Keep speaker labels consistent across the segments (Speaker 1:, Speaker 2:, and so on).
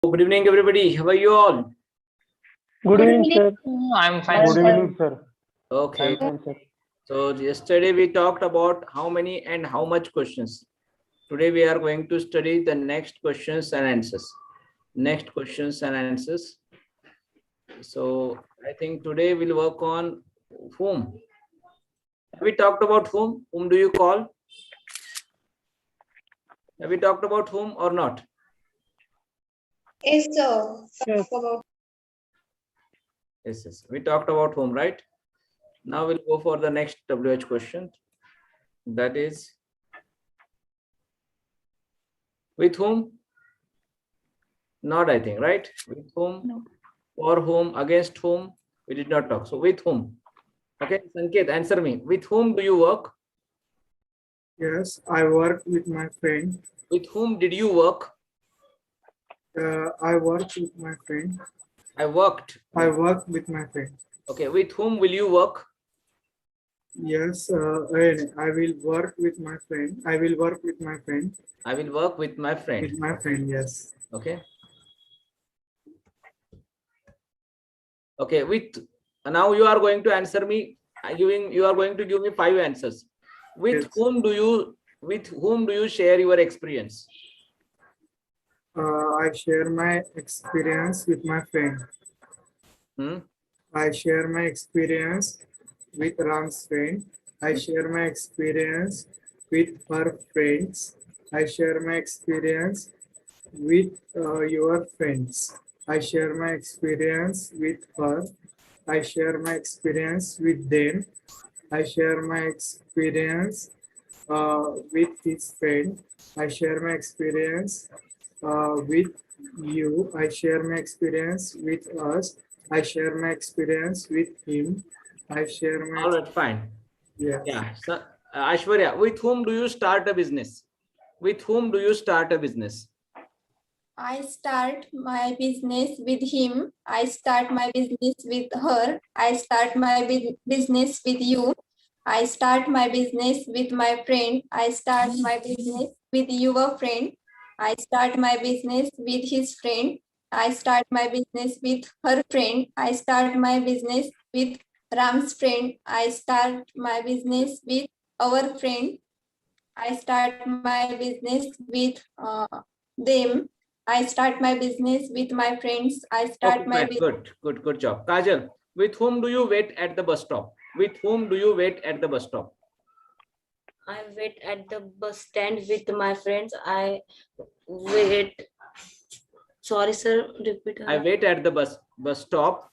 Speaker 1: Good evening, everybody. How are you all?
Speaker 2: Good evening, sir.
Speaker 3: I'm fine.
Speaker 2: Good evening, sir.
Speaker 1: Okay.
Speaker 2: I'm fine, sir.
Speaker 1: So yesterday we talked about how many and how much questions. Today we are going to study the next questions and answers. Next questions and answers. So I think today we'll work on whom. Have we talked about whom? Whom do you call? Have we talked about whom or not?
Speaker 4: Yes, sir.
Speaker 2: Yes.
Speaker 1: Yes. We talked about whom, right? Now we'll go for the next WH question. That is, with whom? Not, I think, right? With whom?
Speaker 4: No.
Speaker 1: For whom? Against whom? We did not talk. So with whom? Okay, Sanket, answer me. With whom do you work?
Speaker 5: Yes, I work with my friend.
Speaker 1: With whom did you work?
Speaker 5: I work with my friend.
Speaker 1: I worked.
Speaker 5: I work with my friend.
Speaker 1: Okay, with whom will you work?
Speaker 5: Yes, and I will work with my friend. I will work with my friend.
Speaker 1: I will work with my friend.
Speaker 5: With my friend, yes.
Speaker 1: Okay. Okay, with now you are going to answer me. You are going to give me 5 answers. With
Speaker 5: Yes.
Speaker 1: whom do you share your experience?
Speaker 5: I share my experience with my friend.
Speaker 1: Hmm?
Speaker 5: I share my experience with Ram's friend. I share my experience with her friends. I share my experience with your friends. I share my experience with her. I share my experience with them. I share my experience with his friend. I share my experience with you. I share my experience with us. I share my experience with him. I share my
Speaker 1: All right, fine.
Speaker 5: yeah.
Speaker 1: Yeah. So, Ashwarya, with whom do you start a business? With whom do you start a business?
Speaker 4: I start my business with him. I start my business with her. I start my business with you. I start my business with my friend. I start my business with your friend. I start my business with his friend. I start my business with her friend. I start my business with Ram's friend. I start my business with our friend. I start my business with them. I start my business with my friends. I start
Speaker 1: Okay,
Speaker 4: my
Speaker 1: fine. Good job. Kajal, with whom do you wait at the bus stop? With whom do you wait at the bus stop?
Speaker 6: I wait at the bus stand with my friends. I wait. Sorry, sir. Repeat.
Speaker 1: I wait at the bus stop.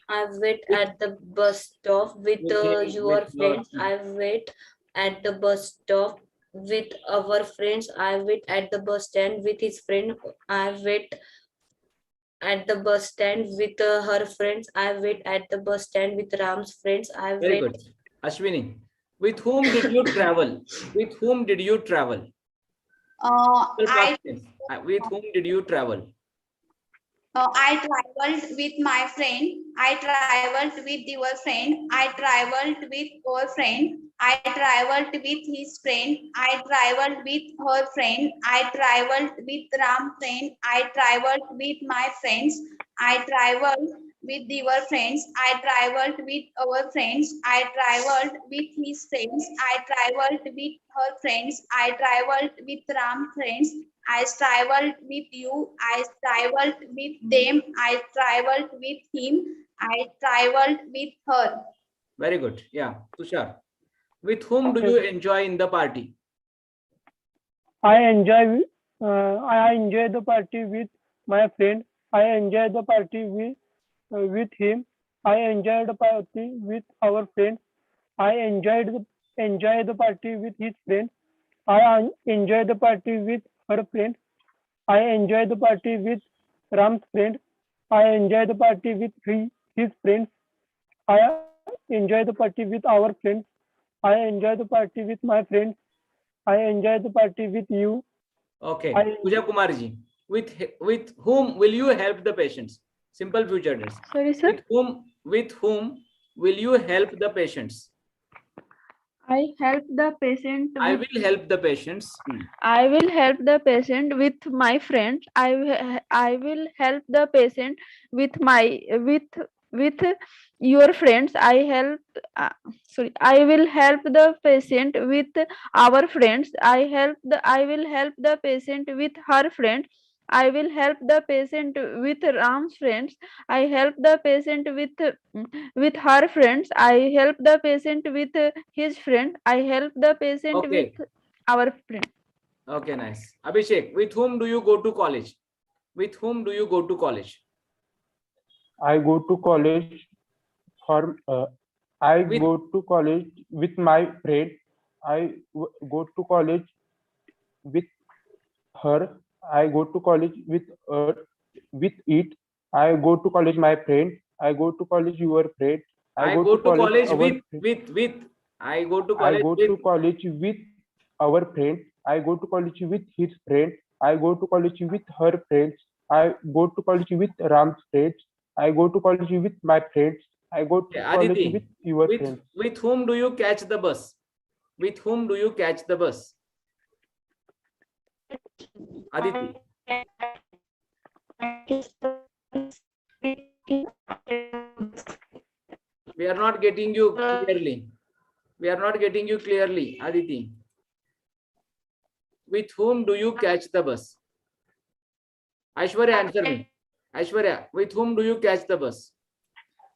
Speaker 6: I wait at the bus stop with
Speaker 1: With
Speaker 6: your
Speaker 1: him,
Speaker 6: friends. I wait at the bus stop with our friends. I wait at the bus stand with his friend. I wait at the bus stand with her friends. I wait at the bus stand with Ram's friends. I
Speaker 1: Very
Speaker 6: wait.
Speaker 1: good. Ashwini, with whom did you travel? With whom did you travel? With whom did you travel?
Speaker 4: I traveled with my friend. I traveled with your friend. I traveled with our friend. I traveled with his friend. I traveled with her friend. I traveled with Ram friend. I traveled with my friends. I traveled with your friends. I traveled with our friends. I traveled with his friends. I traveled with her friends. I traveled with Ram friends. I traveled with you. I traveled with them. I traveled with him. I traveled with her.
Speaker 1: Very good. Yeah, Tushar. With whom do you enjoy in the party?
Speaker 2: I enjoy the party with my friend. I enjoy the party with him. I enjoy the party with our friend. I enjoy the party with his friend. I enjoy the party with her friend. I enjoy the party with Ram's friend. I enjoy the party with his friends. I enjoy the party with our friends. I enjoy the party with my friends. I enjoy the party with you.
Speaker 1: Okay,
Speaker 2: I-
Speaker 1: Pooja Kumarji. With whom will you help the patients? Simple future tense.
Speaker 4: Sorry, sir.
Speaker 1: With whom will you help the patients?
Speaker 3: I help the patient.
Speaker 1: I
Speaker 3: With,
Speaker 1: will help the patients.
Speaker 3: I will help the patient with my friends. I will help the patient with my with your friends. Sorry. I will help the patient with our friends. I will help the patient with her friends. I will help the patient with Ram's friends. I help the patient with her friends. I help the patient with his friend. I help the patient
Speaker 1: Okay.
Speaker 3: with our friend.
Speaker 1: Okay, nice. Abhishek, with whom do you go to college? With whom do you go to college?
Speaker 7: I go to college for I
Speaker 1: With-
Speaker 7: go to college with my friend. Go to college with her. I go to college with it. I go to college my friend. I go to college your friend.
Speaker 1: I go to
Speaker 7: college
Speaker 1: college
Speaker 7: our
Speaker 1: with. I go to
Speaker 7: I
Speaker 1: college
Speaker 7: go
Speaker 1: with.
Speaker 7: to college with our friend. I go to college with his friend. I go to college with her friends. I go to college with Ram's friends. I go to college with my friends. I go to
Speaker 1: Okay,
Speaker 7: college with
Speaker 1: Aditi,
Speaker 7: your friends.
Speaker 1: with whom do you catch the bus? With whom do you catch the bus? Aditi, we are not getting you clearly. We are not getting you clearly, Aditi. With whom do you catch the bus? Aishwarya, answer me. Aishwarya, with whom do you catch the bus?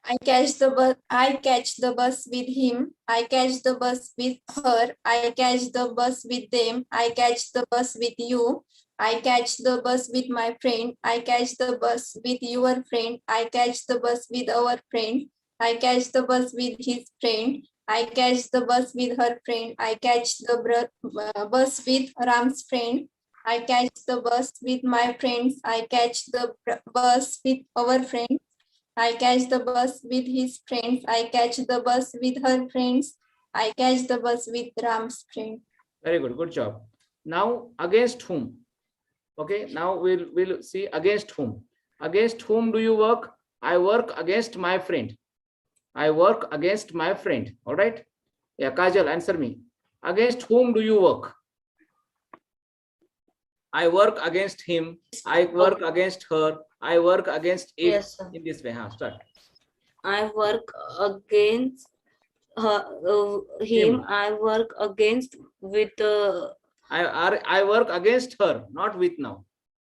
Speaker 8: I catch the bus. I catch the bus with him. I catch the bus with her. I catch the bus with them. I catch the bus with you. I catch the bus with my friend. I catch the bus with your friend. I catch the bus with our friend. I catch the bus with his friend. I catch the bus with her friend. I catch the bus with Ram's friend. I catch the bus with my friends. I catch the bus with our friend. I catch the bus with his friends. I catch the bus with her friends. I catch the bus with Ram's friend.
Speaker 1: Very good, good job. Now against whom? Okay, now we'll see against whom. Against whom do you work? I work against my friend. I work against my friend. All right. Yeah, Kajal, answer me. Against whom do you work? I work against him. I work against her. I work against it.
Speaker 6: Yes, sir.
Speaker 1: In this way. Start.
Speaker 6: I work against him. I work against with
Speaker 1: I work against her, not with now.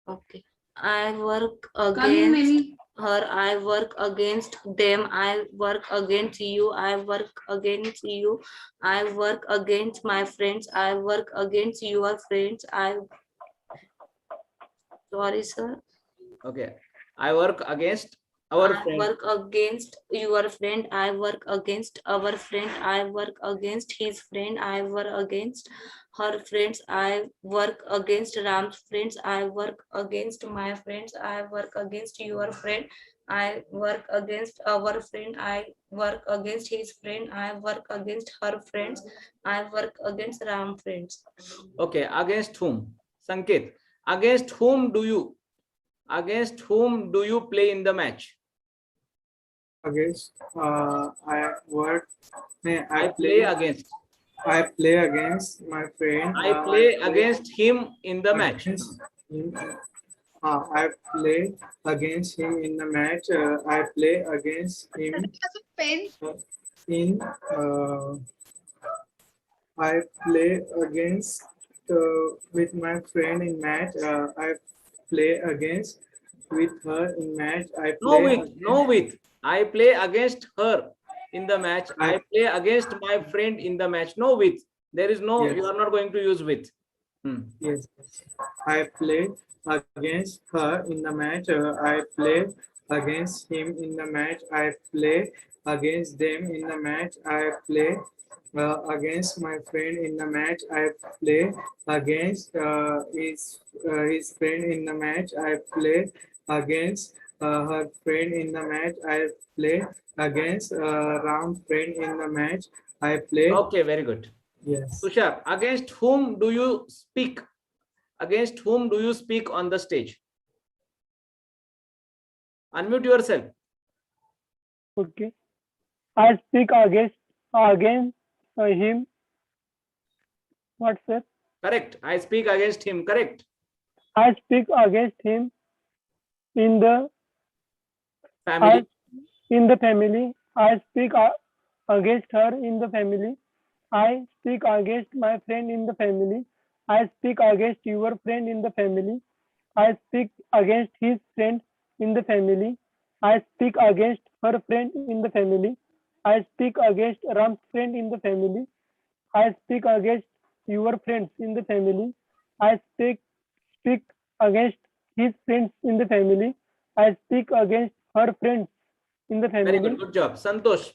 Speaker 6: okay. I work against her. I work against them. I work against you. I work against you. I work against my friends. I work against your friends. Sorry, sir.
Speaker 1: Okay. I work against our
Speaker 6: I
Speaker 1: friend.
Speaker 6: work against your friend. I work against our friend. I work against his friend. I work against her friends. I work against Ram's friends. I work against my friends. I work against your friend. I work against our friend. I work against his friend. I work against her friends. I work against Ram friends.
Speaker 1: Okay. Against whom? Sanket. Against whom do you play in the match?
Speaker 5: Against I work.
Speaker 1: I play against.
Speaker 5: I play against my friend.
Speaker 1: I play against him in the match.
Speaker 5: against him. I play against him in the match. I play against him in. I play against with my friend in match. I play against with her in match. I play
Speaker 1: No with. I play against her in the match.
Speaker 5: I-
Speaker 1: I play against my friend in the match. No with. There is no,
Speaker 5: Yes.
Speaker 1: you are not going to use with.
Speaker 5: Yes, I play against her in the match. I play against him in the match. I play against them in the match. I play against my friend in the match. I play against his friend in the match. I play against her friend in the match. I play against Ram friend in the match. I play.
Speaker 1: Okay, very good.
Speaker 5: Yes.
Speaker 1: Tushar, against whom do you speak? Against whom do you speak on the stage? Unmute yourself.
Speaker 2: Okay. I speak against him What, sir?
Speaker 1: Correct. I speak against him. Correct.
Speaker 2: I speak against him in the
Speaker 1: Family.
Speaker 2: family. I speak against her in the family. I speak against my friend in the family. I speak against your friend in the family. I speak against his friend in the family. I speak against her friend in the family. I speak against Ram's friend in the family. I speak against your friends in the family. I speak against his friends in the family. I speak against her friends in the
Speaker 1: Very
Speaker 2: family.
Speaker 1: good. Good job. Santosh.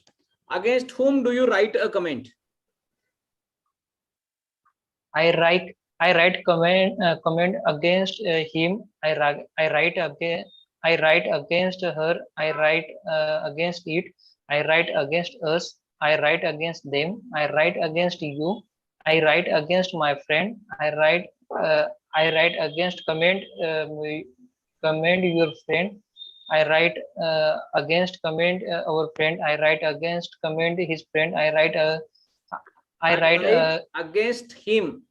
Speaker 1: Against whom do you write a comment?
Speaker 9: I write comment against him. I write against her. I write against it. I write against us. I write against them. I write against you. I write against my friend. I write against comment your friend. I write against comment our friend. I write against comment his friend. I write
Speaker 1: against him.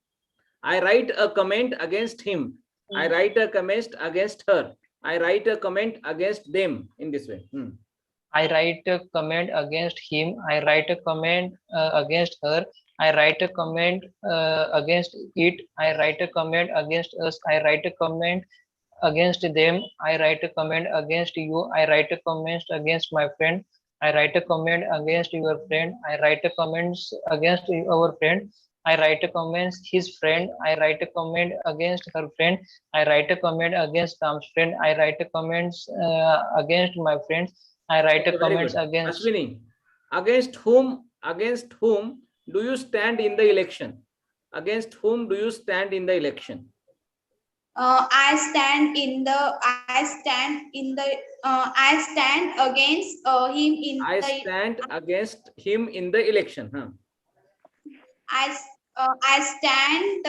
Speaker 1: I write a comment against him. I write a comment against her. I write a comment against them in this way.
Speaker 9: I write a comment against him. I write a comment against her. I write a comment against it. I write a comment against us. I write a comment against them. I write a comment against you. I write a comment against my friend. I write a comment against your friend. I write a comments against our friend. I write a comments his friend. I write a comment against her friend. I write a comment against Sam's friend. I write a comments against my friends. I write a
Speaker 1: Very
Speaker 9: comments
Speaker 1: good.
Speaker 9: against.
Speaker 1: Ashwini, against whom do you stand in the election? Against whom do you stand in the election?
Speaker 4: I stand against him in
Speaker 1: I
Speaker 4: the.
Speaker 1: stand against him in the election.
Speaker 4: I stand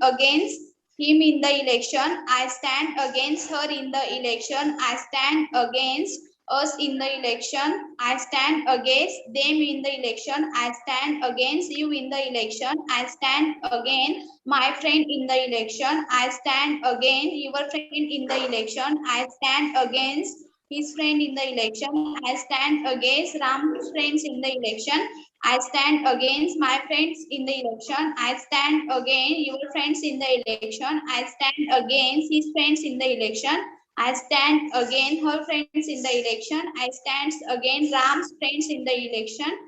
Speaker 4: against him in the election. I stand against her in the election. I stand against us in the election. I stand against them in the election. I stand against you in the election. I stand against my friend in the election. I stand against your friend in the election. I stand against his friend in the election. I stand against Ram's friends in the election. I stand against my friends in the election. I stand against your friends in the election. I stand against his friends in the election. I stand against her friends in the election. I stand against Ram's friends in the election.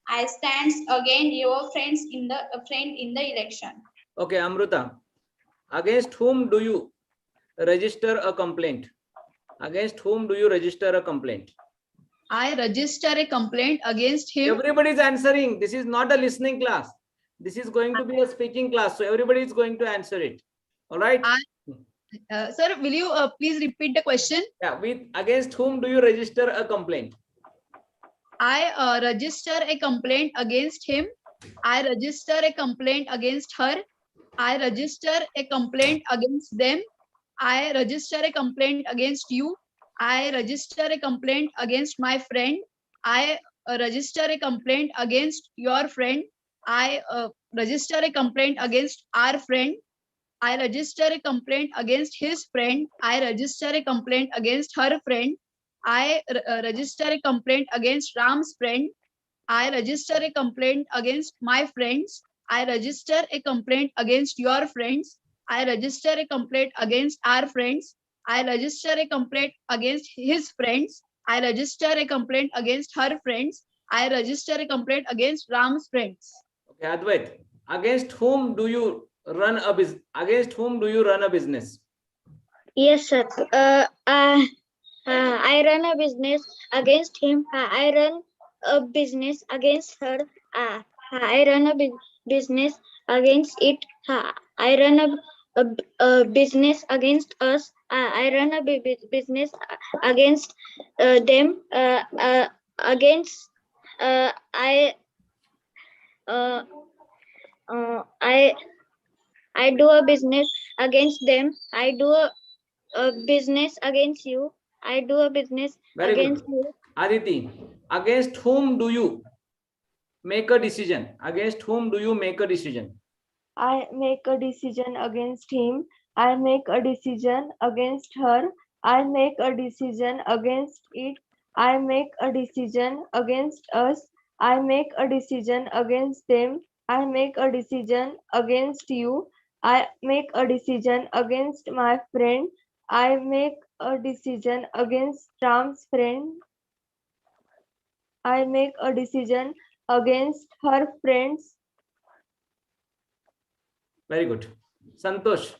Speaker 4: I stand against your friends in the friend in the election.
Speaker 1: Okay, Amruta. Against whom do you register a complaint? Against whom do you register a complaint?
Speaker 10: I register a complaint against him.
Speaker 1: Everybody is answering. This is not a listening class. This is going to be a speaking class. So everybody is going to answer it. All right.
Speaker 10: Sir, will you please repeat the question?
Speaker 1: Yeah. Against whom do you register a complaint?
Speaker 10: I register a complaint against him. I register a complaint against her. I register a complaint against them. I register a complaint against you. I register a complaint against my friend. I register a complaint against your friend. I register a complaint against our friend. I register a complaint against his friend. I register a complaint against her friend. I register a complaint against Ram's friend. I register a complaint against my friends. I register a complaint against your friends. I register a complaint against our friends. I register a complaint against his friends. I register a complaint against her friends. I register a complaint against Ram's friends.
Speaker 1: Okay, Advait. Against whom do you run a business? Against whom do you run a business?
Speaker 11: Yes, sir. I run a business against him. I run a business against her. I run a business against it. I run a business against us. I run a business against them. Against I do a business against them. I do a business against you. I do a business
Speaker 1: Very
Speaker 11: against
Speaker 1: good.
Speaker 11: you.
Speaker 1: Aditi, against whom do you make a decision. Against whom do you make a decision?
Speaker 12: I make a decision against him. I make a decision against her. I make a decision against it. I make a decision against us. I make a decision against them. I make a decision against you. I make a decision against my friend. I make a decision against Ram's friend. I make a decision against her friends.
Speaker 1: Very good. Santosh,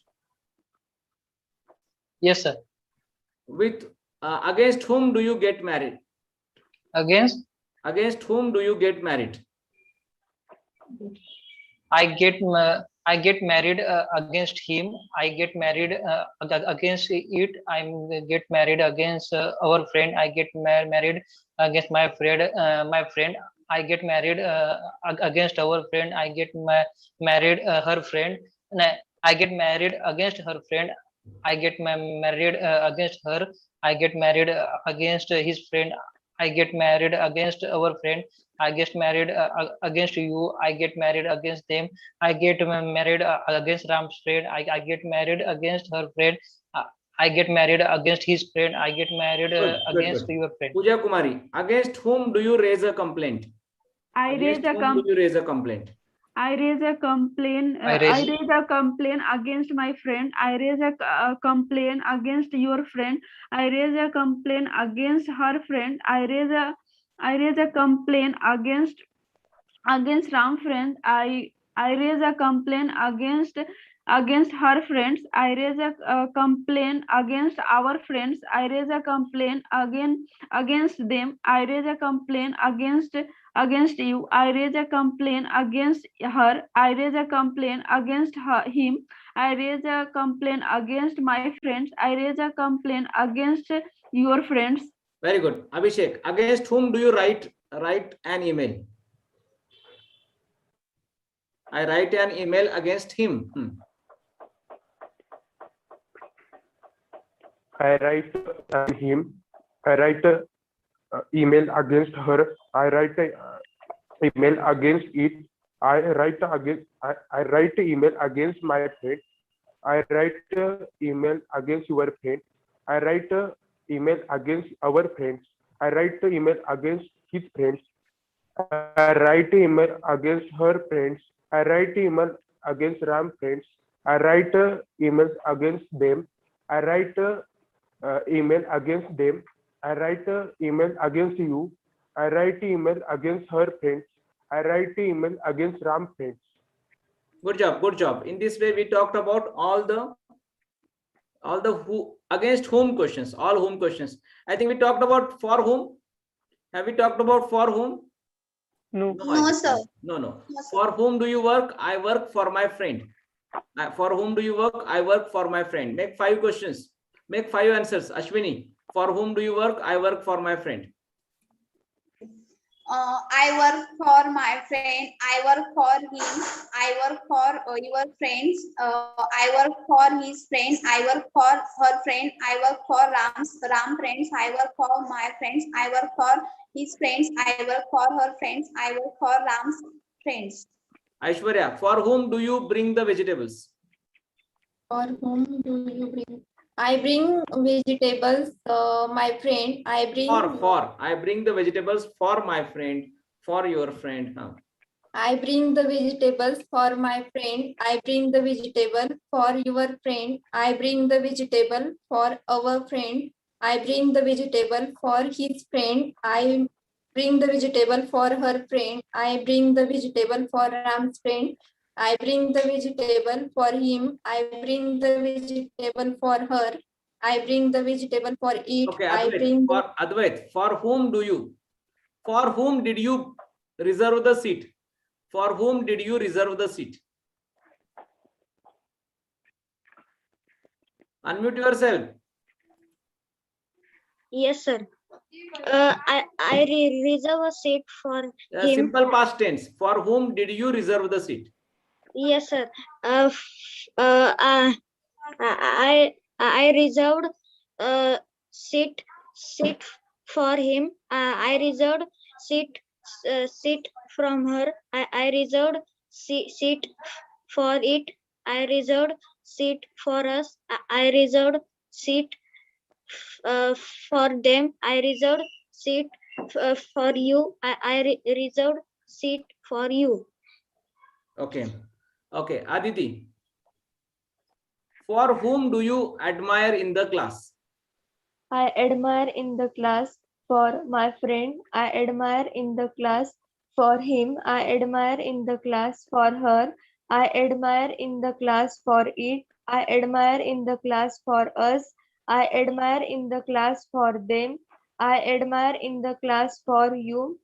Speaker 9: Yes, sir.
Speaker 1: with against whom do you get married?
Speaker 9: Against
Speaker 1: Against whom do you get married?
Speaker 9: I get married against him. I get married against it. I get married against our friend. I get married against my friend. My friend. I get married against our friend. I get married her friend. No, I get married against her friend. I get married against her. I get married against his friend. I get married against our friend. I get married against you. I get married against them. I get married against Ram's friend. I get married against her friend. I get married against his friend. I get married
Speaker 1: Good,
Speaker 9: against
Speaker 1: good.
Speaker 9: your friend.
Speaker 1: Pooja Kumari, against whom do you raise a complaint?
Speaker 3: I raise
Speaker 1: Against
Speaker 3: a
Speaker 1: whom do you raise a complaint?
Speaker 3: I raise a complaint.
Speaker 9: I
Speaker 3: I
Speaker 9: raise-
Speaker 3: raise a complaint against my friend. I raise a complaint against your friend. I raise a complaint against her friend. I raise a complaint against Ram friend. I raise a complaint against her friends. I raise a complaint against our friends. I raise a complaint against them. I raise a complaint against you. I raise a complaint against her. I raise a complaint against him. I raise a complaint against my friends. I raise a complaint against your friends.
Speaker 1: Very good. Abhishek, against whom do you write an email? I write an email against him.
Speaker 7: I write him. I write a email against her. I write a email against it. I write email against my friend. I write email against your friend. I write email against our friends. I write email against his friends. I write email against her friends. I write email against Ram friends. I write emails against them. I write email against them. I write email against you. I write email against her friends. I write email against Ram friends.
Speaker 1: Good job, good job. In this way, we talked about all the who against whom questions, all whom questions. I think we talked about for whom. Have we talked about for whom?
Speaker 2: No.
Speaker 4: No, sir.
Speaker 1: No.
Speaker 4: No, sir.
Speaker 1: For whom do you work? I work for my friend. For whom do you work? I work for my friend. Make 5 questions. Make 5 answers. Ashwini, for whom do you work? I work for my friend.
Speaker 4: I work for my friend. I work for him. I work for your friends. I work for his friend. I work for her friend. I work for Ram friends. I work for my friends. I work for his friends. I work for her friends. I work for Ram's friends.
Speaker 1: Aishwarya, for whom do you bring the vegetables?
Speaker 8: For whom do you bring? I bring vegetables, my friend. I bring.
Speaker 1: For. I bring the vegetables for my friend, for your friend.
Speaker 8: I bring the vegetables for my friend. I bring the vegetable for your friend. I bring the vegetable for our friend. I bring the vegetable for his friend. I bring the vegetable for her friend. I bring the vegetable for Ram's friend. I bring the vegetable for him. I bring the vegetable for her. I bring the vegetable for it.
Speaker 1: Okay,
Speaker 8: I
Speaker 1: Advait,
Speaker 8: bring the
Speaker 1: for Advait, for whom did you reserve the seat? For whom did you reserve the seat? Unmute yourself.
Speaker 11: Yes, sir. I reserve a seat for him.
Speaker 1: Simple past tense. For whom did you reserve the seat?
Speaker 11: Yes, sir. I reserved seat for him. I reserved seat seat from her. I reserved seat for it. I reserved seat for us. I reserved seat for them. I reserved seat for you. I reserved seat for you.
Speaker 1: Okay. Okay. Aditi, for whom do you admire in the class?
Speaker 12: I admire in the class for my friend. I admire in the class for him. I admire in the class for her. I admire in the class for it. I admire in the class for us. I admire in the class for them. I admire in the class for you.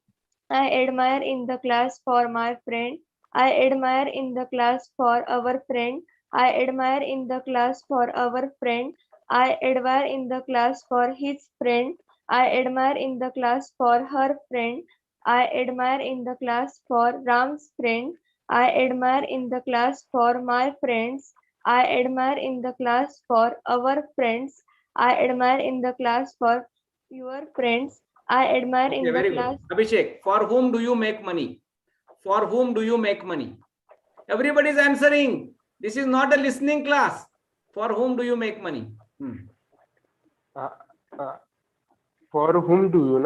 Speaker 12: I admire in the class for my friend. I admire in the class for our friend. I admire in the class for our friend. I admire in the class for his friend. I admire in the class for her friend. I admire in the class for Ram's friend. I admire in the class for my friends. I admire in the class for our friends. I admire in the class for your friends. I admire
Speaker 1: Okay,
Speaker 12: in the
Speaker 1: very
Speaker 12: class.
Speaker 1: good. Abhishek, for whom do you make money? For whom do you make money? Everybody is answering. This is not a listening class. For whom do you make money?
Speaker 7: For whom do you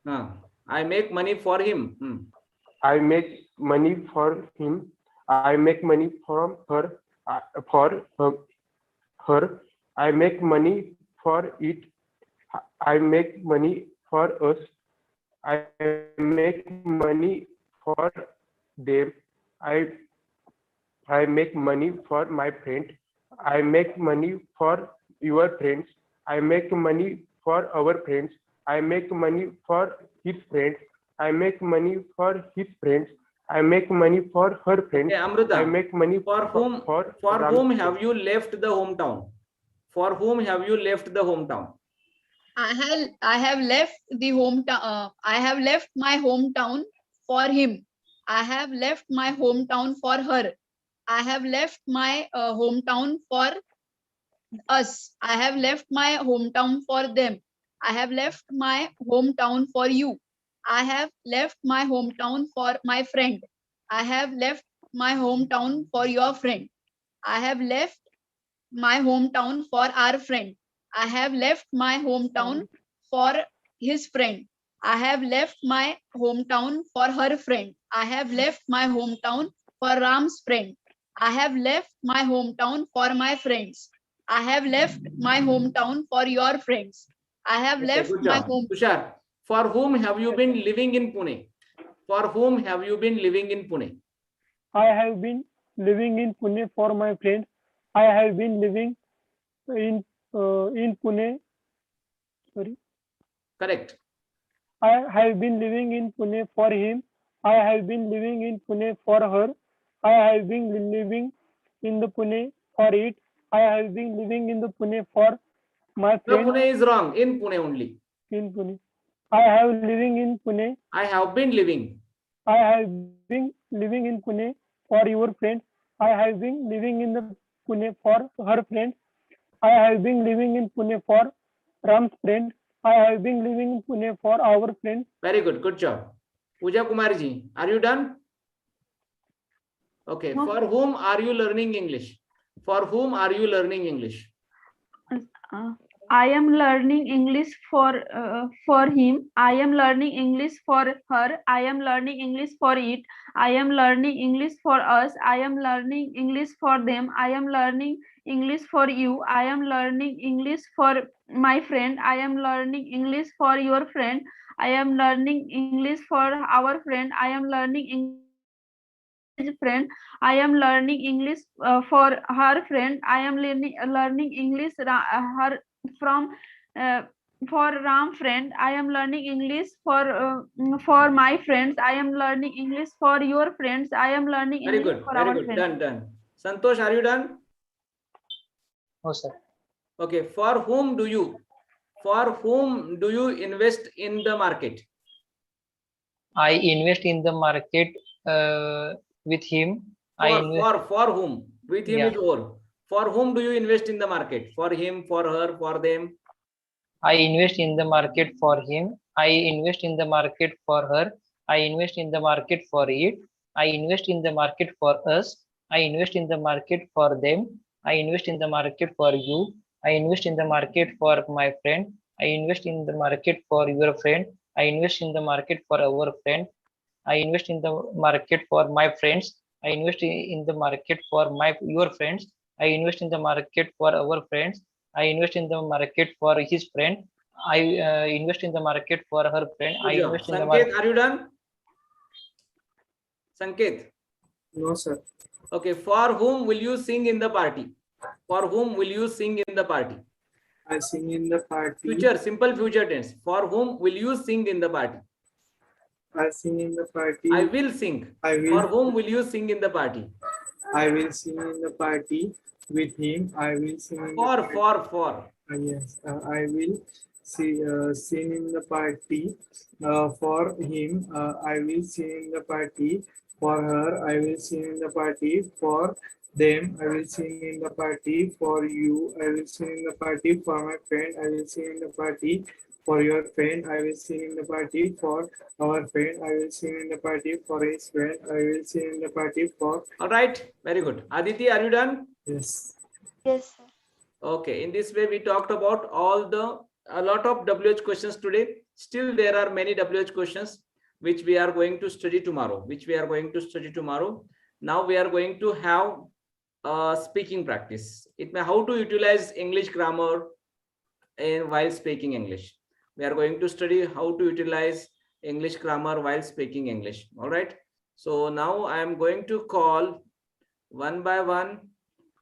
Speaker 7: know?
Speaker 1: I make money for him.
Speaker 7: I make money for him. I make money from her. For her. I make money for it. I make money for us. I make money for them. I make money for my friend. I make money for your friends. I make money for our friends. I make money for his friends. I make money for his friends. I make money for her friends.
Speaker 1: Okay, Amrita,
Speaker 7: I make money
Speaker 1: for whom have you left the hometown? For whom have you left the hometown?
Speaker 10: I have left the hometown. I have left my hometown for him. I have left my hometown for her. I have left my hometown for us. I have left my hometown for them. I have left my hometown for you. I have left my hometown for my friend. I have left my hometown for your friend. I have left my hometown for our friend. I have left my hometown for his friend. I have left my hometown for her friend. I have left my hometown for Ram's friend. I have left my hometown for my friends. I have left my hometown for your friends. I have left my home.
Speaker 1: Tushar, for whom have you been living in Pune? For whom have you been living in Pune?
Speaker 2: I have been living in Pune for my friend. I have been living in Pune. Sorry.
Speaker 1: Correct.
Speaker 2: I have been living in Pune for him. I have been living in Pune for her. I have been living in the Pune for it. I have been living in the Pune for my friend.
Speaker 1: No, Pune is wrong. In Pune only.
Speaker 2: In Pune. I have living in Pune.
Speaker 1: I have been living.
Speaker 2: I have been living in Pune for your friend. I have been living in the Pune for her friend. I have been living in Pune for Ram's friend. I have been living in Pune for our friend.
Speaker 1: Very good. Good job. Pooja Kumarji, are you done? Okay.
Speaker 3: No.
Speaker 1: For whom are you learning English? For whom are you learning English?
Speaker 3: I am learning English for him. I am learning English for her. I am learning English for it. I am learning English for us. I am learning English for them. I am learning English for you. I am learning English for my friend. I am learning English for your friend. I am learning English for our friend. I am learning English friend. I am learning English for her friend. I am learning English her from for Ram friend. I am learning English for my friends. I am learning English for your friends. I am learning
Speaker 1: Very
Speaker 3: English
Speaker 1: good.
Speaker 3: for
Speaker 1: Very
Speaker 3: our
Speaker 1: good.
Speaker 3: friends.
Speaker 1: Done. Santosh, are you done?
Speaker 9: No, sir.
Speaker 1: Okay. For whom do you invest in the market?
Speaker 9: I invest in the market with him.
Speaker 1: For whom? With him
Speaker 9: Yeah.
Speaker 1: is over. For whom do you invest in the market? For him, for her, for them?
Speaker 9: I invest in the market for him. I invest in the market for her. I invest in the market for it. I invest in the market for us. I invest in the market for them. I invest in the market for you. I invest in the market for my friend. I invest in the market for your friend. I invest in the market for our friend. I invest in the market for my friends. I invest in the market for your friends. I invest in the market for our friends. I invest in the market for his friend. I invest in the market for her friend. I
Speaker 1: Good job.
Speaker 9: invest in the market.
Speaker 1: Sanket, are you done? Sanket.
Speaker 5: No, sir.
Speaker 1: Okay. For whom will you sing in the party? For whom will you sing in the party?
Speaker 5: I sing in the party.
Speaker 1: Future, simple future tense. For whom will you sing in the party?
Speaker 5: I sing in the party.
Speaker 1: I will sing.
Speaker 5: I will.
Speaker 1: For whom will you sing in the party?
Speaker 5: I will sing in the party with him. I will sing in the
Speaker 1: For.
Speaker 5: yes. I will sing in the party for him. I will sing in the party for her. I will sing in the party for them. I will sing in the party for you. I will sing in the party for my friend. I will sing in the party for your friend. I will sing in the party for our friend. I will sing in the party for his friend. I will sing in the party for.
Speaker 1: All right. Very good. Aditi, are you done?
Speaker 5: Yes.
Speaker 12: Yes, sir.
Speaker 1: Okay. In this way, we talked about a lot of WH questions today. Still, there are many WH questions which we are going to study tomorrow. Now we are going to have speaking practice. How to utilize English grammar while speaking English. We are going to study how to utilize English grammar while speaking English. All right. So now I am going to call one by one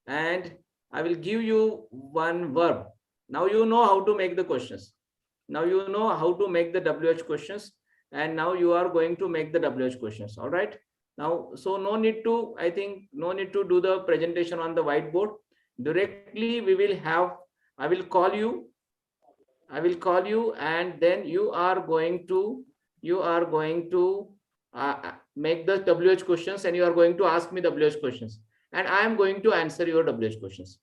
Speaker 1: and I will give you one verb. Now you know how to make the questions. Now you know how to make the WH questions, and now you are going to make the WH questions. All right. Now, so no need to, I think, no need to do the presentation on the whiteboard. Directly we will have, I will call you, and then you are going to make the WH questions, and you are going to ask me WH questions, and I am going to answer your WH questions.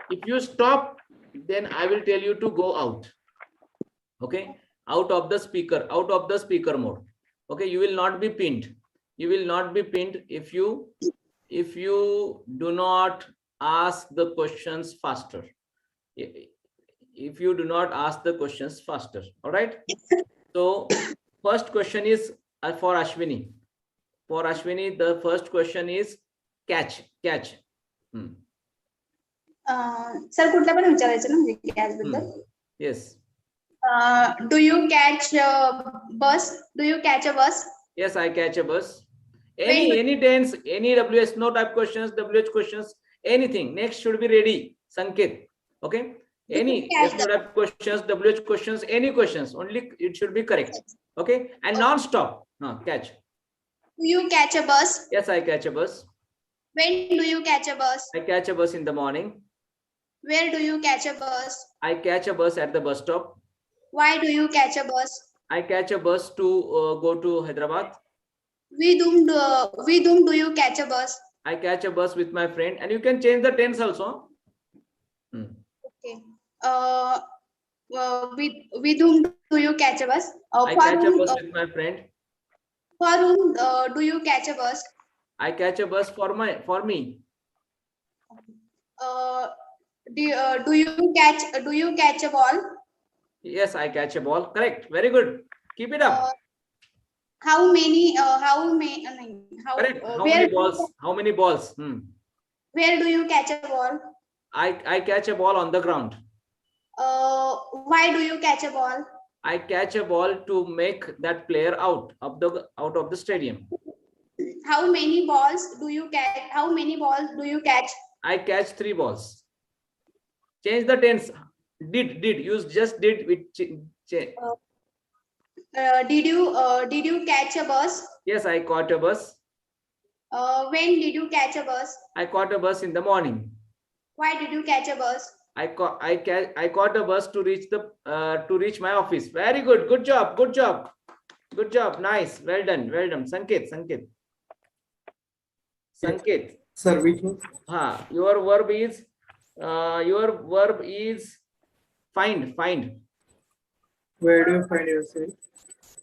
Speaker 1: If you stop, then I will tell you to go out. Okay, out of the speaker mode. Okay, you will not be pinned. If you do not ask the questions faster. If you do not ask the questions faster. All right. So first question is for Ashwini. The first question is catch.
Speaker 4: Sir कुठला पण विचारायचं ना म्हणजे catch बद्दल.
Speaker 1: Yes.
Speaker 4: Do you catch a bus?
Speaker 1: Yes, I catch a bus. Any tense, any WH, no type questions, WH questions, anything. Next should be ready. Sanket. Okay. Any no type questions, WH questions, any questions. Only it should be correct. Okay. And non-stop. Catch.
Speaker 4: Do you catch a bus?
Speaker 1: Yes, I catch a bus.
Speaker 4: When do you catch a bus?
Speaker 1: I catch a bus in the morning.
Speaker 4: Where do you catch a bus?
Speaker 1: I catch a bus at the bus stop.
Speaker 4: Why do you catch a bus?
Speaker 1: I catch a bus to go to Hyderabad.
Speaker 4: With whom do you catch a bus?
Speaker 1: I catch a bus with my friend, and you can change the tense also.
Speaker 4: Okay. With whom do you catch a bus?
Speaker 1: I catch a bus with my friend.
Speaker 4: For whom do you catch a bus?
Speaker 1: I catch a bus for me.
Speaker 4: Do you catch a ball?
Speaker 1: Yes, I catch a ball. Correct. Very good. Keep it up.
Speaker 4: How many
Speaker 1: Correct. How many balls?
Speaker 4: Where do you catch a ball?
Speaker 1: I catch a ball on the ground.
Speaker 4: Why do you catch a ball?
Speaker 1: I catch a ball to make that player out of the stadium.
Speaker 4: How many balls do you catch? I
Speaker 1: catch 3 balls. Change the tense. Did use just did with
Speaker 4: did you catch a bus?
Speaker 1: Yes, I caught a bus.
Speaker 4: When did you catch a bus?
Speaker 1: I caught a bus in the morning.
Speaker 4: Why did you catch a bus?
Speaker 1: I caught a bus to reach my office. Very good. Good job. Nice. Well done. Sanket.
Speaker 5: Sir, which one?
Speaker 1: Your verb is find.
Speaker 5: Where do you find yourself?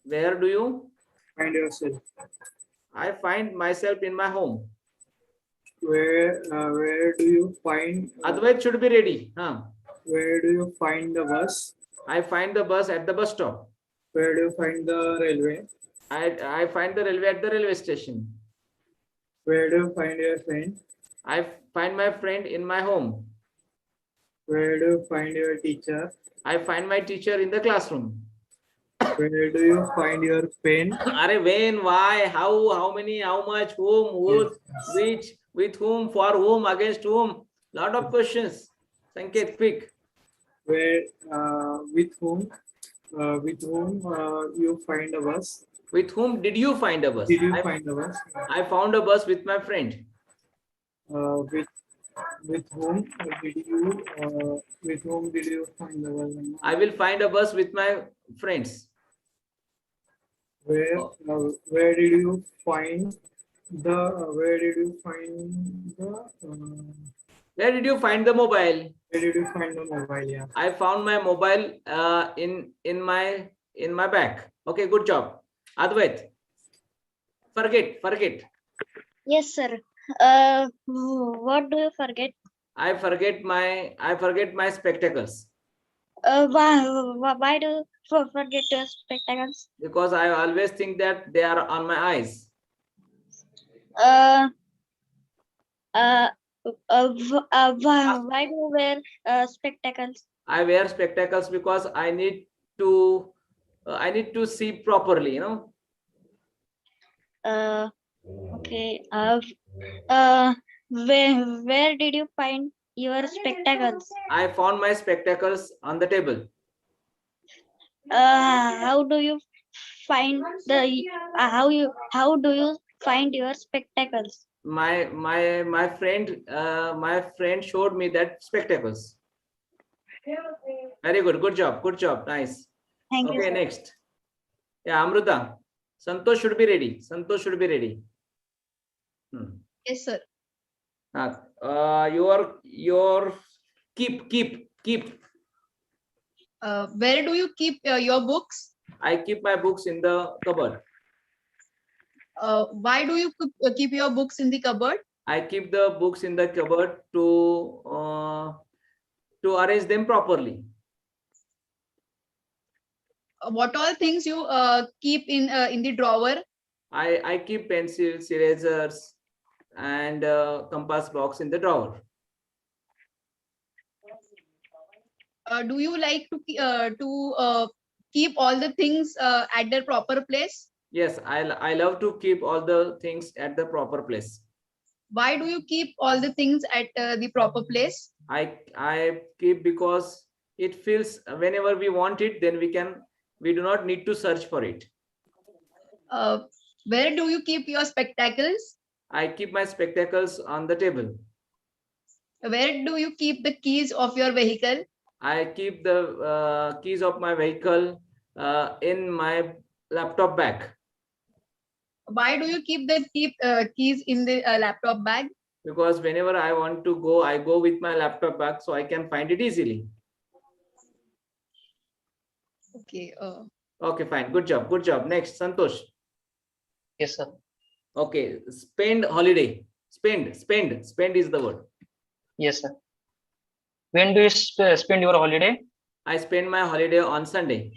Speaker 1: Where do you?
Speaker 5: Find yourself.
Speaker 1: I find myself in my home.
Speaker 5: Where do you find?
Speaker 1: Advait should be ready. Huh?
Speaker 5: Where do you find the bus?
Speaker 1: I find the bus at the bus stop.
Speaker 5: Where do you find the railway?
Speaker 1: I find the railway at the railway station.
Speaker 5: Where do you find your friend?
Speaker 1: I find my friend in my home.
Speaker 5: Where do you find your teacher?
Speaker 1: I find my teacher in the classroom.
Speaker 5: Where do you find your pen?
Speaker 1: Are when, why, how many, how much, whom, who, which, with whom, for whom, against whom. Lot of questions. Sanket, quick.
Speaker 5: Where with whom you find a bus?
Speaker 1: With whom did you find a bus?
Speaker 5: Did you find a bus?
Speaker 1: I found a bus with my friend.
Speaker 5: With whom did you find the bus?
Speaker 1: I will find a bus with my friends.
Speaker 5: Where did you find the
Speaker 1: Where did you find the mobile?
Speaker 5: Where did you find the mobile? Yeah.
Speaker 1: I found my mobile in my bag. Okay, good job. Advait. Forget.
Speaker 11: Yes, sir. What do you forget?
Speaker 1: I forget my spectacles.
Speaker 11: Why do you forget your spectacles?
Speaker 1: Because I always think that they are on my eyes.
Speaker 11: Why do you wear spectacles?
Speaker 1: I wear spectacles because I need to see properly, you know.
Speaker 11: Okay. Where did you find your spectacles?
Speaker 1: I found my spectacles on the table.
Speaker 11: How do you find how do you find your spectacles?
Speaker 1: My friend showed me that spectacles. Very good. Good job. Nice.
Speaker 11: Thank you.
Speaker 1: Okay,
Speaker 11: Sir.
Speaker 1: next. Yeah, Amruta. Santosh should be ready.
Speaker 10: Yes, sir.
Speaker 1: Your keep.
Speaker 10: Where do you keep your books?
Speaker 1: I keep my books in the cupboard.
Speaker 10: Why do you keep your books in the cupboard?
Speaker 1: I keep the books in the cupboard to arrange them properly.
Speaker 10: What all things you keep in the drawer?
Speaker 1: I keep pencils, erasers, and compass box in the drawer.
Speaker 10: Do you like to keep all the things at their proper place?
Speaker 1: Yes, I love to keep all the things at the proper place.
Speaker 10: Why do you keep all the things at the proper place?
Speaker 1: I keep because it feels whenever we want it, then we do not need to search for it.
Speaker 10: Where do you keep your spectacles?
Speaker 1: I keep my spectacles on the table.
Speaker 10: Where do you keep the keys of your vehicle?
Speaker 1: I keep the keys of my vehicle in my laptop bag.
Speaker 10: Why do you keep the keys in the laptop bag?
Speaker 1: Because whenever I want to go, I go with my laptop bag so I can find it easily.
Speaker 10: Okay.
Speaker 1: Okay, fine. Good job. Next, Santosh.
Speaker 9: Yes, sir.
Speaker 1: Okay, spend holiday. Spend is the word.
Speaker 9: Yes, sir. When do you spend your holiday?
Speaker 1: I spend my holiday on Sunday.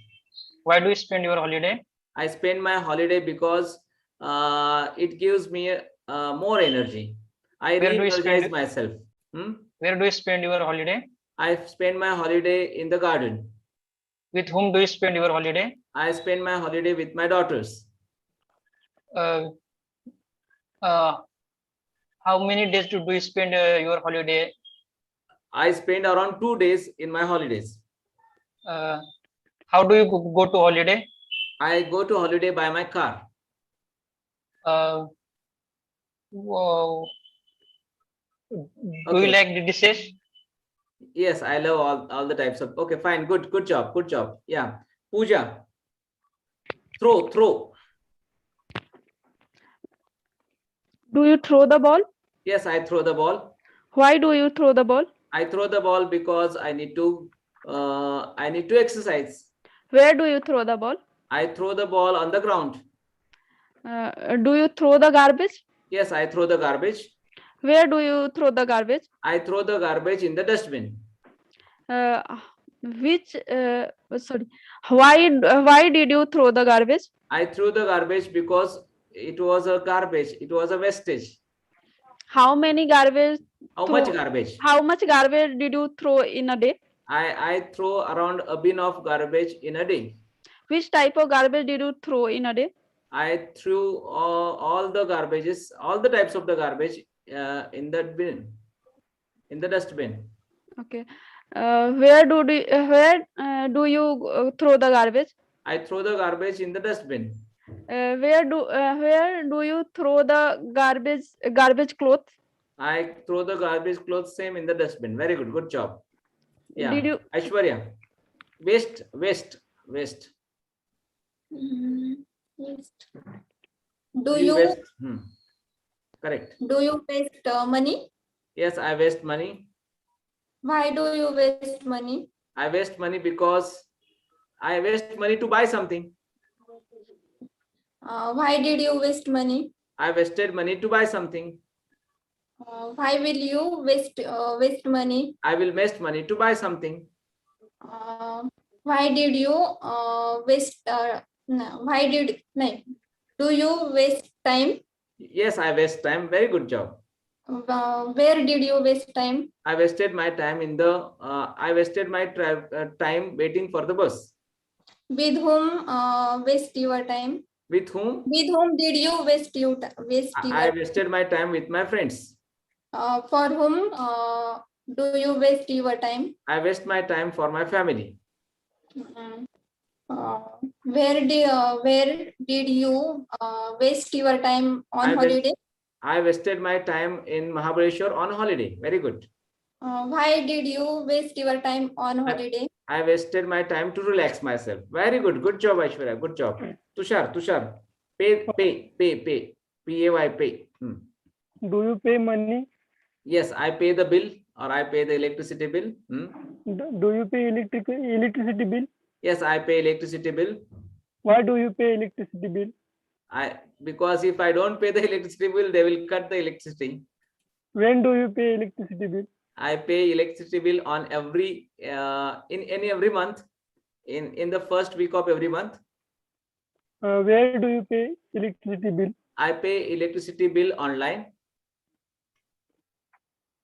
Speaker 9: Why do you spend your holiday?
Speaker 1: I spend my holiday because it gives me more energy. I re-energize myself.
Speaker 9: Where do you spend your holiday?
Speaker 1: I spend my holiday in the garden.
Speaker 9: With whom do you spend your holiday?
Speaker 1: I spend my holiday with my daughters.
Speaker 9: How many days do you spend your holiday?
Speaker 1: I spend around 2 days in my holidays.
Speaker 9: How do you go to holiday?
Speaker 1: I go to holiday by my car.
Speaker 9: Wow. Do
Speaker 1: Okay.
Speaker 9: you like the dishes?
Speaker 1: Yes, I love all the types of. Okay, fine, good job. Yeah, Pooja. Throw.
Speaker 3: Do you throw the ball?
Speaker 1: Yes, I throw the ball.
Speaker 3: Why do you throw the ball?
Speaker 1: I throw the ball because I need to exercise.
Speaker 3: Where do you throw the ball?
Speaker 1: I throw the ball on the ground.
Speaker 3: Do you throw the garbage?
Speaker 1: Yes, I throw the garbage.
Speaker 3: Where do you throw the garbage?
Speaker 1: I throw the garbage in the dustbin.
Speaker 3: Why did you throw the garbage?
Speaker 1: I threw the garbage because it was a garbage. It was a wastage.
Speaker 3: How many garbage?
Speaker 1: How much garbage?
Speaker 3: How much garbage did you throw in a day?
Speaker 1: I throw around a bin of garbage in a day.
Speaker 3: Which type of garbage did you throw in a day?
Speaker 1: I threw all the garbages, all the types of the garbage in that bin, in the dustbin.
Speaker 3: Okay. Where do you throw the garbage?
Speaker 1: I throw the garbage in the dustbin.
Speaker 3: Where do you throw the garbage cloth?
Speaker 1: I throw the garbage clothes same in the dustbin. Very good. Good job. Yeah.
Speaker 3: Did you?
Speaker 1: Aishwarya. Waste.
Speaker 8: Waste. Do you
Speaker 1: waste? Correct.
Speaker 8: Do you waste money?
Speaker 1: Yes, I waste money.
Speaker 8: Why do you waste money?
Speaker 1: I waste money because I waste money to buy something.
Speaker 8: Why did you waste money?
Speaker 1: I wasted money to buy something.
Speaker 8: Why will you waste money?
Speaker 1: I will waste money to buy something.
Speaker 8: Why did you waste? Do you waste time?
Speaker 1: Yes, I waste time. Very good job.
Speaker 8: Where did you waste time?
Speaker 1: I wasted my time in the. I wasted my time waiting for the bus.
Speaker 8: With whom waste your time?
Speaker 1: With whom?
Speaker 8: With whom did you waste your
Speaker 1: I wasted my time with my friends.
Speaker 8: For whom do you waste your time?
Speaker 1: I waste my time for my family.
Speaker 8: Where did you waste your time on holiday?
Speaker 1: I wasted my time in Mahabaleshwar on holiday. Very good.
Speaker 8: Why did you waste your time on holiday?
Speaker 1: I wasted my time to relax myself. Very good. Good job, Aishwarya. Good job. Tushar. Pay. P-A-Y, pay.
Speaker 2: Do you pay money?
Speaker 1: Yes, I pay the bill or I pay the electricity bill.
Speaker 2: Do you pay electricity bill?
Speaker 1: Yes, I pay electricity bill.
Speaker 2: Why do you pay electricity bill?
Speaker 1: Because if I don't pay the electricity bill, they will cut the electricity.
Speaker 2: When do you pay electricity bill?
Speaker 1: I pay electricity bill on every month, in the first week of every month.
Speaker 2: Where do you pay electricity bill?
Speaker 1: I pay electricity bill online.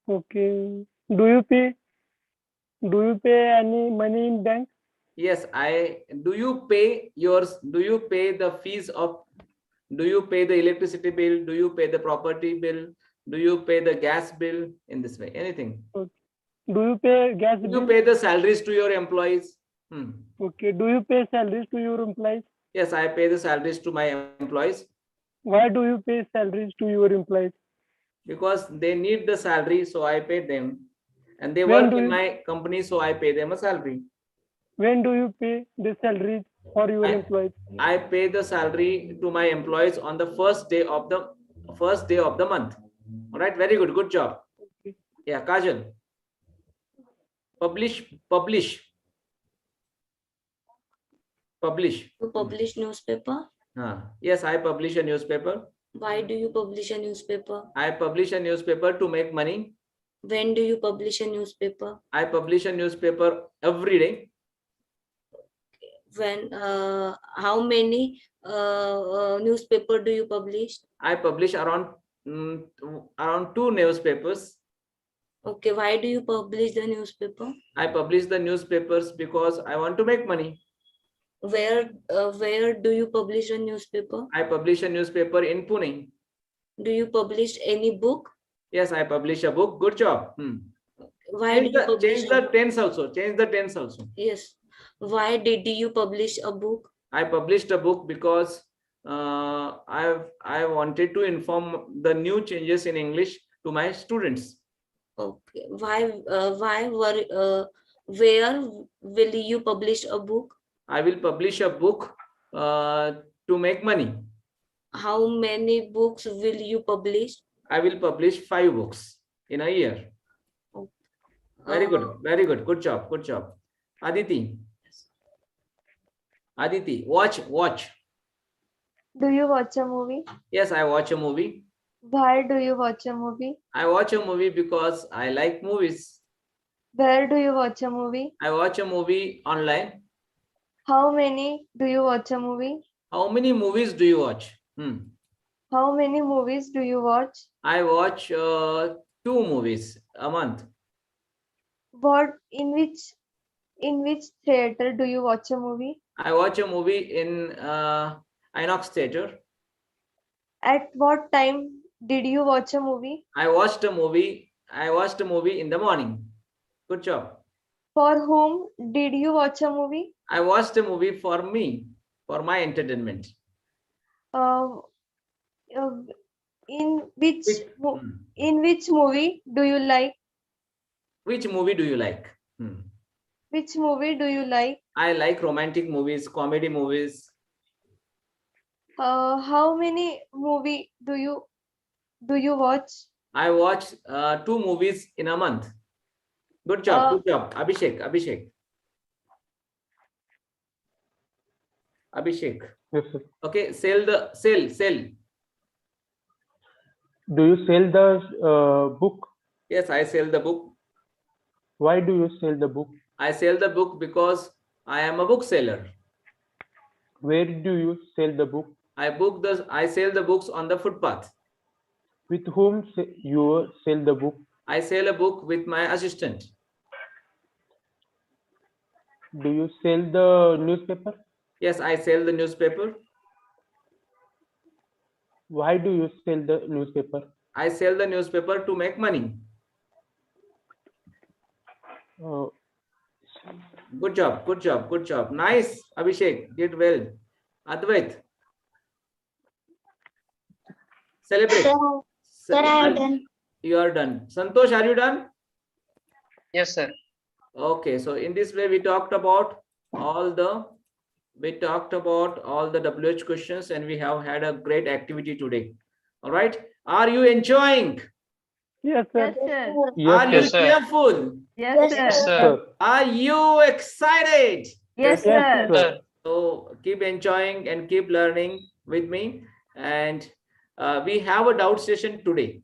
Speaker 2: Okay. Do you pay any money in bank?
Speaker 1: Yes, do you pay yours? Do you pay the fees of? Do you pay the electricity bill? Do you pay the property bill? Do you pay the gas bill in this way? Anything?
Speaker 2: Okay. Do you pay gas bill?
Speaker 1: Do you pay the salaries to your employees?
Speaker 2: Okay. Do you pay salaries to your employees?
Speaker 1: Yes, I pay the salaries to my employees.
Speaker 2: Why do you pay salaries to your employees?
Speaker 1: Because they need the salary, so I pay them. And they work in my company, so I pay them a salary.
Speaker 2: When do you pay the salaries for your employees?
Speaker 1: I pay the salary to my employees on the first day of the month. All right, very good. Good job.
Speaker 2: Okay.
Speaker 1: Yeah, Kajal. Publish.
Speaker 6: You publish newspaper?
Speaker 1: Yes, I publish a newspaper.
Speaker 6: Why do you publish a newspaper?
Speaker 1: I publish a newspaper to make money.
Speaker 6: When do you publish a newspaper?
Speaker 1: I publish a newspaper every day.
Speaker 6: When how many newspaper do you publish?
Speaker 1: I publish around 2 newspapers.
Speaker 6: Okay, why do you publish the newspaper?
Speaker 1: I publish the newspapers because I want to make money.
Speaker 6: Where do you publish a newspaper?
Speaker 1: I publish a newspaper in Pune.
Speaker 6: Do you publish any book?
Speaker 1: Yes, I publish a book. Good job.
Speaker 6: Why
Speaker 1: change the tense also.
Speaker 6: Yes. Why did you publish a book?
Speaker 1: I published a book because I wanted to inform the new changes in English to my students.
Speaker 6: Okay. Where will you publish a book?
Speaker 1: I will publish a book to make money.
Speaker 6: How many books will you publish?
Speaker 1: I will publish 5 books in a year. Very good. Good job. Aditi. Aditi, watch.
Speaker 12: Do you watch a movie?
Speaker 1: Yes, I watch a movie.
Speaker 12: Why do you watch a movie?
Speaker 1: I watch a movie because I like movies.
Speaker 12: Where do you watch a movie?
Speaker 1: I watch a movie online.
Speaker 12: How many do you watch a movie?
Speaker 1: How many movies do you watch?
Speaker 12: How many movies do you watch?
Speaker 1: I watch 2 movies a month.
Speaker 12: In which theater do you watch a movie?
Speaker 1: I watch a movie in Inox Theater.
Speaker 12: At what time did you watch a movie?
Speaker 1: I watched a movie in the morning. Good job.
Speaker 12: For whom did you watch a movie?
Speaker 1: I watched a movie for me, for my entertainment.
Speaker 12: In which movie do you like?
Speaker 1: Which movie do you like?
Speaker 12: Which movie do you like?
Speaker 1: I like romantic movies, comedy movies.
Speaker 12: How many movie do you watch?
Speaker 1: I watch 2 movies in a month. Good job, good job. Abhishek.
Speaker 7: Yes, sir.
Speaker 1: Okay, sell.
Speaker 7: Do you sell the book?
Speaker 1: Yes, I sell the book.
Speaker 7: Why do you sell the book?
Speaker 1: I sell the book because I am a bookseller.
Speaker 7: Where do you sell the book?
Speaker 1: I sell the books on the footpath.
Speaker 7: With whom you sell the book?
Speaker 1: I sell a book with my assistant.
Speaker 7: Do you sell the newspaper?
Speaker 1: Yes, I sell the newspaper.
Speaker 7: Why do you sell the newspaper?
Speaker 1: I sell the newspaper to make money. Good job. Nice, Abhishek. Did well. Advait. Celebrate.
Speaker 11: Sir, I am done.
Speaker 1: You are done. Santosh, are you done?
Speaker 9: Yes, sir.
Speaker 1: Okay, so in this way we talked about all the WH questions and we have had a great activity today. All right. Are you enjoying?
Speaker 2: Yes, sir.
Speaker 1: Are you cheerful?
Speaker 3: Yes,
Speaker 9: sir.
Speaker 1: Are you excited?
Speaker 3: Yes, sir.
Speaker 9: Sir.
Speaker 1: So keep enjoying and keep learning with me. And we have a doubt session today.